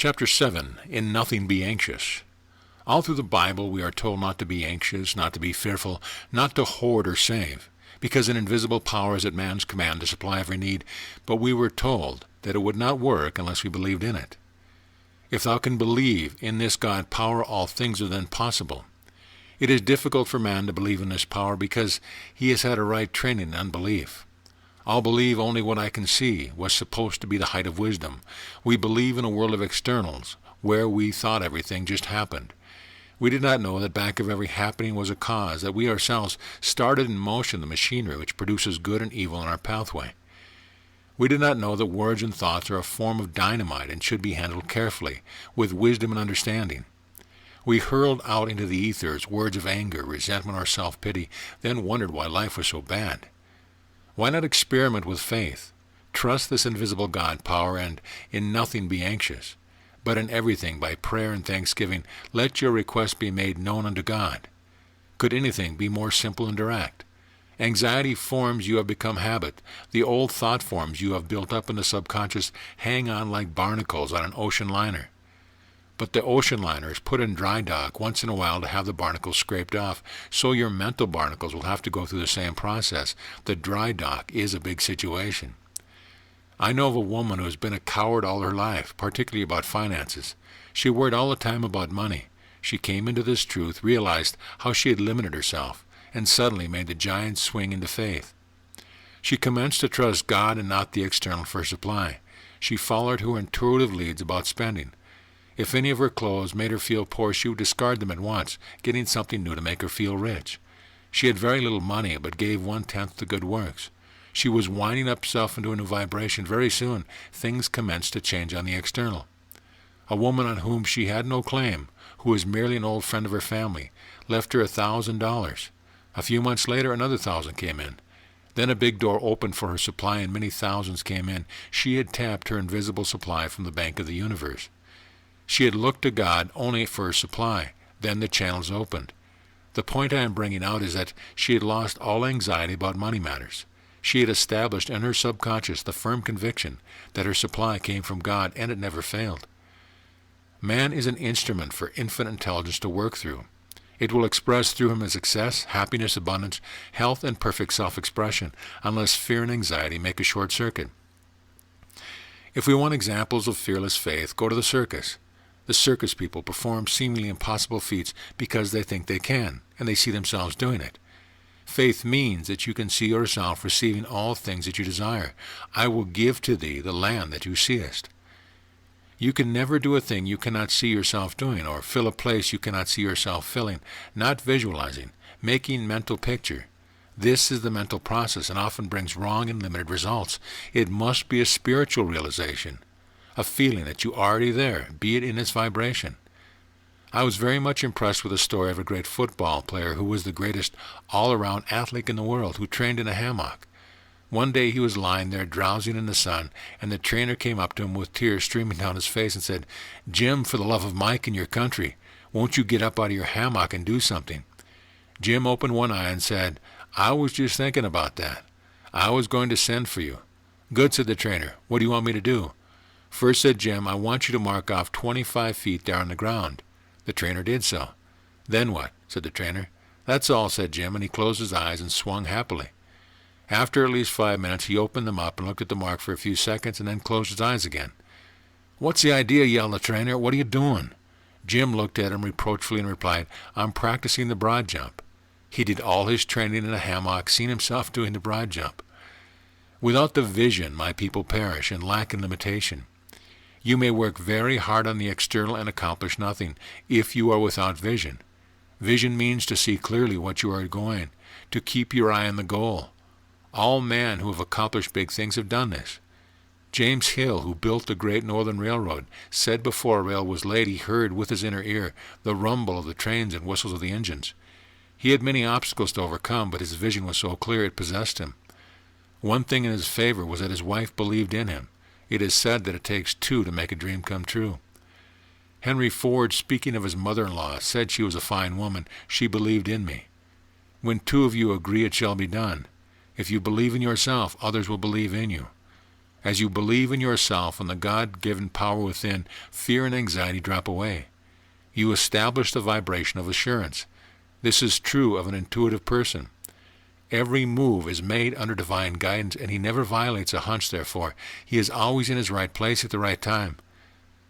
Chapter 7, In Nothing Be Anxious. All through the Bible we are told not to be anxious, not to be fearful, not to hoard or save, because an invisible power is at man's command to supply every need, but we were told that it would not work unless we believed in it. If thou can believe in this God power, all things are then possible. It is difficult for man to believe in this power because he has had a right training in unbelief. I'll believe only what I can see was supposed to be the height of wisdom. We believe in a world of externals, where we thought everything just happened. We did not know that back of every happening was a cause, that we ourselves started in motion the machinery which produces good and evil in our pathway. We did not know that words and thoughts are a form of dynamite and should be handled carefully, with wisdom and understanding. We hurled out into the ethers words of anger, resentment, or self-pity, then wondered why life was so bad. Why not experiment with faith? Trust this invisible God power, and in nothing be anxious, but in everything by prayer and thanksgiving let your requests be made known unto God. Could anything be more simple and direct? Anxiety forms you have become habit. The old thought forms you have built up in the subconscious hang on like barnacles on an ocean liner. But the ocean liner is put in dry dock once in a while to have the barnacles scraped off, so your mental barnacles will have to go through the same process. The dry dock is a big situation. I know of a woman who has been a coward all her life, particularly about finances. She worried all the time about money. She came into this truth, realized how she had limited herself, and suddenly made the giant swing into faith. She commenced to trust God and not the external for supply. She followed her intuitive leads about spending. If any of her clothes made her feel poor, she would discard them at once, getting something new to make her feel rich. She had very little money, but gave 1/10 to good works. She was winding up herself into a new vibration. Very soon, things commenced to change on the external. A woman on whom she had no claim, who was merely an old friend of her family, left her $1,000. A few months later, another 1,000 came in. Then a big door opened for her supply, and many thousands came in. She had tapped her invisible supply from the bank of the universe. She had looked to God only for her supply. Then the channels opened. The point I am bringing out is that she had lost all anxiety about money matters. She had established in her subconscious the firm conviction that her supply came from God, and it never failed. Man is an instrument for infinite intelligence to work through. It will express through him as success, happiness, abundance, health, and perfect self-expression, unless fear and anxiety make a short circuit. If we want examples of fearless faith, go to the circus. The circus people perform seemingly impossible feats because they think they can, and they see themselves doing it. Faith means that you can see yourself receiving all things that you desire. I will give to thee the land that you seest. You can never do a thing you cannot see yourself doing, or fill a place you cannot see yourself filling, not visualizing, making mental picture. This is the mental process and often brings wrong and limited results. It must be a spiritual realization, a feeling that you are already there, be it in its vibration. I was very much impressed with the story of a great football player who was the greatest all-around athlete in the world, who trained in a hammock. One day he was lying there drowsing in the sun, and the trainer came up to him with tears streaming down his face and said, "Jim, for the love of Mike and your country, won't you get up out of your hammock and do something?" Jim opened one eye and said, "I was just thinking about that. I was going to send for you." "Good," said the trainer. "What do you want me to do?" "First," said Jim, "I want you to mark off 25 feet down the ground." The trainer did so. "Then what?" said the trainer. "That's all," said Jim, and he closed his eyes and swung happily. After at least 5 minutes, he opened them up and looked at the mark for a few seconds and then closed his eyes again. "What's the idea?" yelled the trainer. "What are you doing?" Jim looked at him reproachfully and replied, "I'm practicing the broad jump." He did all his training in a hammock, seen himself doing the broad jump. Without the vision, my people perish and lack in limitation. You may work very hard on the external and accomplish nothing if you are without vision. Vision means to see clearly what you are going, to keep your eye on the goal. All men who have accomplished big things have done this. James Hill, who built the Great Northern Railroad, said before a rail was laid he heard with his inner ear the rumble of the trains and whistles of the engines. He had many obstacles to overcome, but his vision was so clear it possessed him. One thing in his favor was that his wife believed in him. It is said that it takes two to make a dream come true. Henry Ford, speaking of his mother-in-law, said she was a fine woman. She believed in me. When two of you agree, it shall be done. If you believe in yourself, others will believe in you. As you believe in yourself and the God-given power within, fear and anxiety drop away. You establish the vibration of assurance. This is true of an intuitive person. Every move is made under divine guidance, and he never violates a hunch, therefore. He is always in his right place at the right time.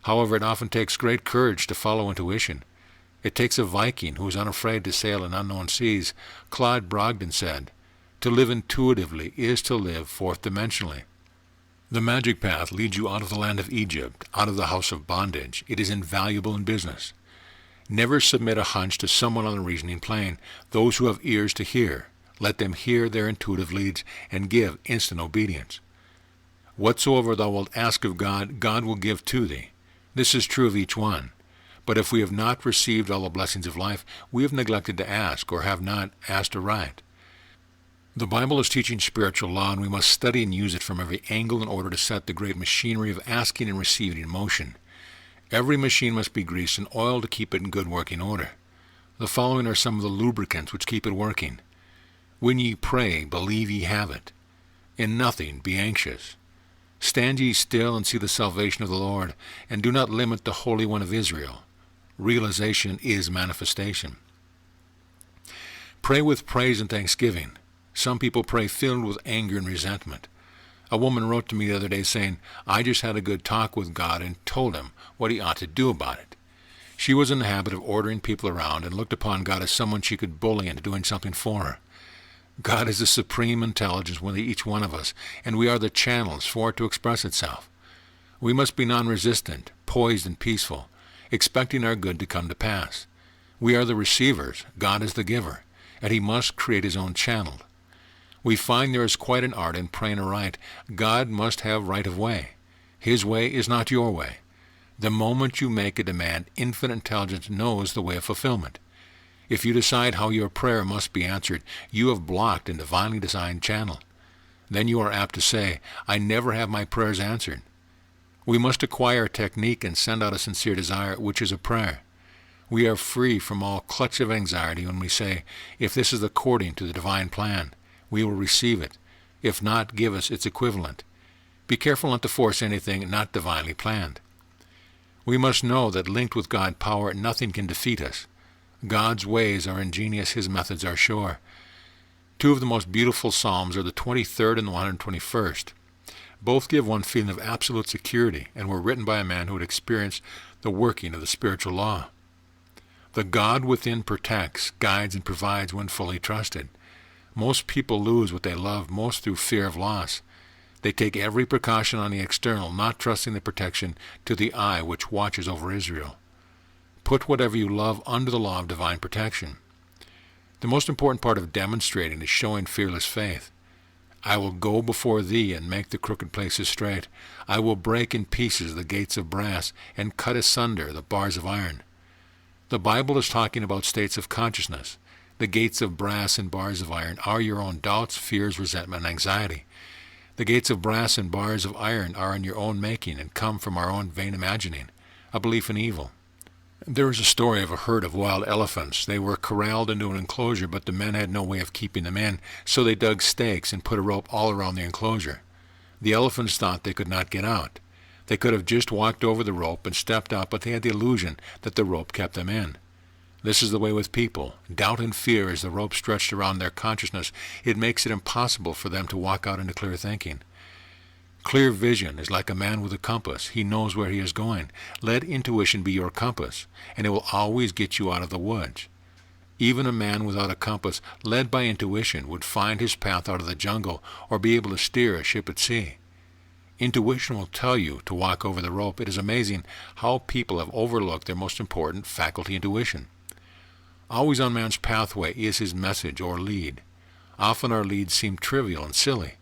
However, it often takes great courage to follow intuition. It takes a Viking who is unafraid to sail in unknown seas. Claude Brogden said, "To live intuitively is to live fourth-dimensionally." The magic path leads you out of the land of Egypt, out of the house of bondage. It is invaluable in business. Never submit a hunch to someone on the reasoning plane. Those who have ears to hear, let them hear their intuitive leads and give instant obedience. Whatsoever thou wilt ask of God, God will give to thee. This is true of each one. But if we have not received all the blessings of life, we have neglected to ask, or have not asked aright. The Bible is teaching spiritual law, and we must study and use it from every angle in order to set the great machinery of asking and receiving in motion. Every machine must be greased and oiled to keep it in good working order. The following are some of the lubricants which keep it working. When ye pray, believe ye have it. In nothing be anxious. Stand ye still and see the salvation of the Lord, and do not limit the Holy One of Israel. Realization is manifestation. Pray with praise and thanksgiving. Some people pray filled with anger and resentment. A woman wrote to me the other day saying, "I just had a good talk with God and told him what he ought to do about it." She was in the habit of ordering people around and looked upon God as someone she could bully into doing something for her. God is the supreme intelligence within each one of us, and we are the channels for it to express itself. We must be non-resistant, poised and peaceful, expecting our good to come to pass. We are the receivers, God is the giver, and he must create his own channel. We find there is quite an art in praying aright. God must have right of way. His way is not your way. The moment you make a demand, infinite intelligence knows the way of fulfillment. If you decide how your prayer must be answered, you have blocked a divinely designed channel. Then you are apt to say, "I never have my prayers answered." We must acquire a technique and send out a sincere desire, which is a prayer. We are free from all clutch of anxiety when we say, "If this is according to the divine plan, we will receive it. If not, give us its equivalent." Be careful not to force anything not divinely planned. We must know that linked with God's power, nothing can defeat us. God's ways are ingenious, his methods are sure. Two of the most beautiful psalms are the 23rd and the 121st. Both give one feeling of absolute security and were written by a man who had experienced the working of the spiritual law. The God within protects, guides, and provides when fully trusted. Most people lose what they love most through fear of loss. They take every precaution on the external, not trusting the protection to the eye which watches over Israel. Put whatever you love under the law of divine protection. The most important part of demonstrating is showing fearless faith. I will go before thee and make the crooked places straight. I will break in pieces the gates of brass and cut asunder the bars of iron. The Bible is talking about states of consciousness. The gates of brass and bars of iron are your own doubts, fears, resentment, and anxiety. The gates of brass and bars of iron are in your own making and come from our own vain imagining, a belief in evil. There is a story of a herd of wild elephants. They were corralled into an enclosure, but the men had no way of keeping them in, so they dug stakes and put a rope all around the enclosure. The elephants thought they could not get out. They could have just walked over the rope and stepped out, but they had the illusion that the rope kept them in. This is the way with people. Doubt and fear is the rope stretched around their consciousness. It makes it impossible for them to walk out into clear thinking. Clear vision is like a man with a compass. He knows where he is going. Let intuition be your compass, and it will always get you out of the woods. Even a man without a compass, led by intuition, would find his path out of the jungle or be able to steer a ship at sea. Intuition will tell you to walk over the rope. It is amazing how people have overlooked their most important faculty, intuition. Always on man's pathway is his message or lead. Often our leads seem trivial and silly.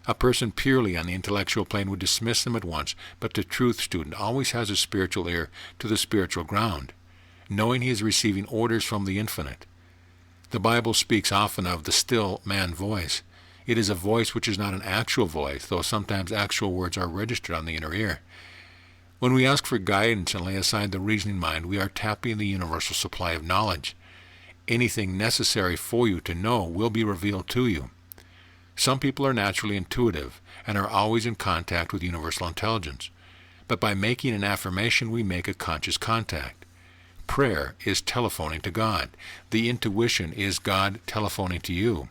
A person purely on the intellectual plane would dismiss them at once, but the truth student always has a spiritual ear to the spiritual ground, knowing he is receiving orders from the infinite. The Bible speaks often of the still man voice. It is a voice which is not an actual voice, though sometimes actual words are registered on the inner ear. When we ask for guidance and lay aside the reasoning mind, we are tapping the universal supply of knowledge. Anything necessary for you to know will be revealed to you. Some people are naturally intuitive and are always in contact with universal intelligence. But by making an affirmation, we make a conscious contact. Prayer is telephoning to God. The intuition is God telephoning to you.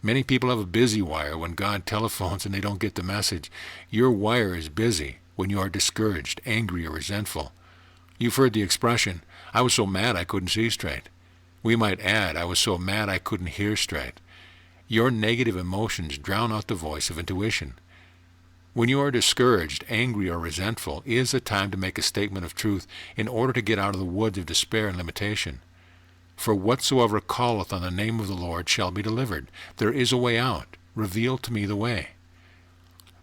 Many people have a busy wire when God telephones and they don't get the message. Your wire is busy when you are discouraged, angry, or resentful. You've heard the expression, "I was so mad I couldn't see straight." We might add, "I was so mad I couldn't hear straight." Your negative emotions drown out the voice of intuition. When you are discouraged, angry, or resentful, is the time to make a statement of truth in order to get out of the woods of despair and limitation. For whatsoever calleth on the name of the Lord shall be delivered. There is a way out. Reveal to me the way.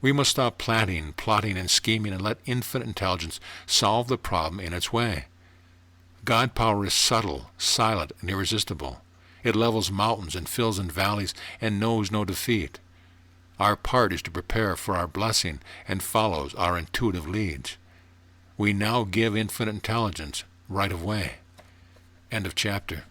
We must stop planning, plotting, and scheming and let infinite intelligence solve the problem in its way. God power is subtle, silent, and irresistible. It levels mountains and fills in valleys and knows no defeat. Our part is to prepare for our blessing and follows our intuitive leads. We now give infinite intelligence right of way. End of chapter.